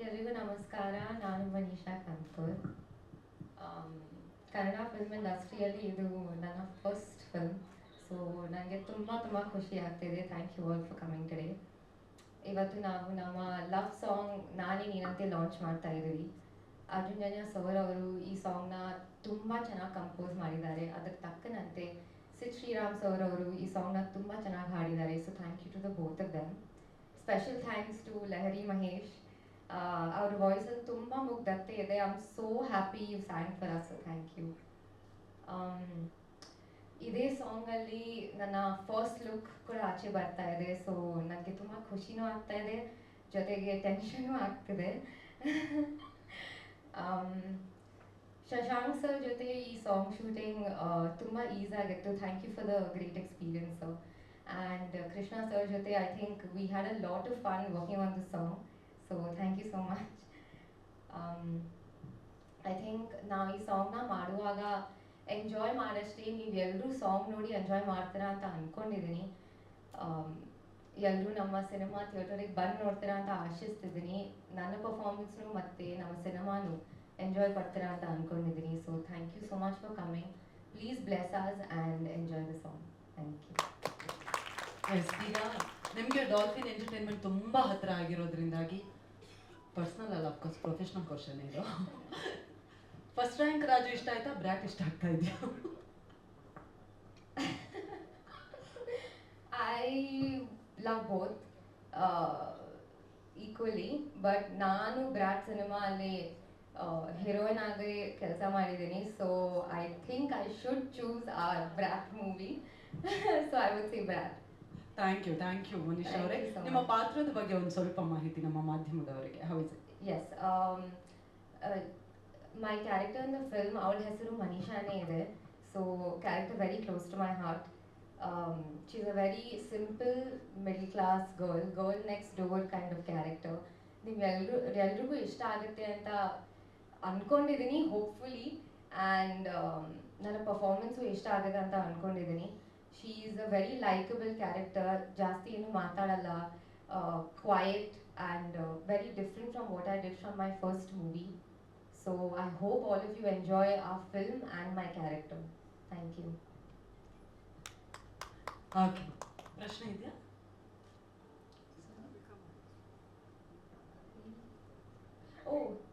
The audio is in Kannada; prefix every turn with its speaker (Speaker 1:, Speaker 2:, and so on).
Speaker 1: ಎಲ್ರಿಗೂ ನಮಸ್ಕಾರ. ನಾನು ಮನೀಷಾ ಕಂಕೂರ್. ಆಮ್, ಕನ್ನಡ ಫಿಲ್ಮ್ ಇಂಡಸ್ಟ್ರಿಯಲ್ಲಿ ಇದು ನನ್ನ ಫಸ್ಟ್ ಫಿಲ್ಮ್. ಸೊ ನನಗೆ ತುಂಬ ತುಂಬ ಖುಷಿ ಆಗ್ತಿದೆ. Thank you all for coming today. ಇವತ್ತು ನಾವು ನಮ್ಮ ಲವ್ ಸಾಂಗ್ ನಾನೇ ನೀನಂತೆ ಲಾಂಚ್ ಮಾಡ್ತಾ ಇದ್ದೀವಿ. ಅರ್ಜುನ್ ಜನ್ಯ ಸರ್ ಅವರು ಈ ಸಾಂಗ್ನ ತುಂಬ ಚೆನ್ನಾಗಿ ಕಂಪೋಸ್ ಮಾಡಿದ್ದಾರೆ. ಅದಕ್ಕೆ ತಕ್ಕನಂತೆ ಸಿದ್ ಶ್ರೀರಾಮ್ ಸರ್ ಅವರು ಈ ಸಾಂಗ್ನ ತುಂಬ ಚೆನ್ನಾಗಿ ಹಾಡಿದ್ದಾರೆ. So thank you to the both of them. Special thanks to Lahari Mahesh. ಅವ್ರ ವಾಯ್ಸಲ್ಲಿ ತುಂಬ ಮುಗ್ಧತೆ ಇದೆ. I am so happy you sang for us. Thank you. ಇದೇ ಸಾಂಗಲ್ಲಿ ನನ್ನ ಫಸ್ಟ್ ಲುಕ್ ಕೂಡ ಆಚೆ ಬರ್ತಾ ಇದೆ. ಸೊ ನನಗೆ ತುಂಬ ಖುಷಿನೂ ಆಗ್ತಾ ಇದೆ, ಜೊತೆಗೆ ಟೆನ್ಷನೂ ಆಗ್ತಿದೆ. ಆಮ್, ಶಶಾಂಕ್ ಸರ್ ಜೊತೆ ಈ ಸಾಂಗ್ ಶೂಟಿಂಗ್ ತುಂಬ ಈಸಿ ಆಗಿತ್ತು. Thank you for the great experience. And Krishna sir ಜೊತೆ I think we had a lot of fun working on the song. So thank you so much. I think ನಾವು ಈ ಸಾಂಗ್ನ ಮಾಡುವಾಗ ಎಂಜಾಯ್ ಮಾಡಷ್ಟೇ ನೀವೆಲ್ಲರೂ ಸಾಂಗ್ ನೋಡಿ ಎಂಜಾಯ್ ಮಾಡ್ತೀರಾ ಅಂತ ಅಂದ್ಕೊಂಡಿದ್ದೀನಿ. ಎಲ್ಲರೂ ನಮ್ಮ ಸಿನಿಮಾ ಥಿಯೇಟರಿಗೆ ಬಂದು ನೋಡ್ತೀರಾ ಅಂತ ಆಶಿಸ್ತಿದ್ದೀನಿ. ನನ್ನ ಪರ್ಫಾರ್ಮೆನ್ಸ್ನು ಮತ್ತು ನಮ್ಮ ಸಿನಿಮಾನು ಎಂಜಾಯ್ ಪಡ್ತೀರಾ ಅಂತ ಅಂದ್ಕೊಂಡಿದ್ದೀನಿ. So thank you so much for coming. Please bless us and enjoy the song. Thank you.
Speaker 2: Yes, ಈಗ ನಿಮಗೆ ಡಾಲ್ಫಿನ್ ಎಂಟರ್ಟೈನ್ಮೆಂಟ್ ತುಂಬ ಹತ್ತಿರ ಆಗಿರೋದ್ರಿಂದಾಗಿ ಪರ್ಸ್ನಲ್ ಅಲ್ಲ, ಅಫ್ಕೋರ್ಸ್ ಪ್ರೊಫೆಷ್ನಲ್ ಕ್ವಶನ್ ಇದು. ಫಸ್ಟ್ ರ್ಯಾಂಕ್ ರಾಜು ಇಷ್ಟ ಆಯ್ತಾ, ಬ್ರ್ಯಾಟ್ ಇಷ್ಟ ಆಗ್ತಾ ಇದೆಯಾ?
Speaker 1: I love both equally. But ನಾನು ಬ್ರಾಟ್ ಸಿನಿಮಾ ಅಲ್ಲಿ ಹೀರೋಯಿನ್ ಆಗಿ ಕೆಲಸ ಮಾಡಿದ್ದೀನಿ. So I think I should choose our Brat movie. So I would say brought.
Speaker 2: Thank you Manish ಅವರೇ.
Speaker 1: Thank you so
Speaker 2: ನಿಮ್ಮ
Speaker 1: much.
Speaker 2: ಪಾತ್ರದ ಬಗ್ಗೆ ಒಂದು ಸ್ವಲ್ಪ ಮಾಹಿತಿ ನಮ್ಮ ಮಾಧ್ಯಮದವರಿಗೆ. How is it?
Speaker 1: Yes. My character in the film, ಅವಳ ಹೆಸರು ಮನೀಷಾನೇ ಇದೆ. So character very close to my heart. She is a very simple middle class girl next door kind of character. ಎಲ್ರಿಗೂ ಇಷ್ಟ ಆಗುತ್ತೆ ಅಂತ ಅಂದ್ಕೊಂಡಿದ್ದೀನಿ, ಹೋಪ್ಫುಲಿ. ಆ್ಯಂಡ್ ನನ್ನ ಪರ್ಫಾರ್ಮೆನ್ಸು ಇಷ್ಟ ಆಗುತ್ತೆ ಅಂತ ಅಂದ್ಕೊಂಡಿದ್ದೀನಿ. She is a very likeable character. ಜಾಸ್ತಿ ಏನು ಮಾತಾಡಲ್ಲ, quiet and very different from what I did from my first movie. So I hope all of you enjoy our film and my character. Thank you.
Speaker 2: Okay, ಪ್ರಶ್ನೆ ಇದೆಯಾ?
Speaker 1: ಓ,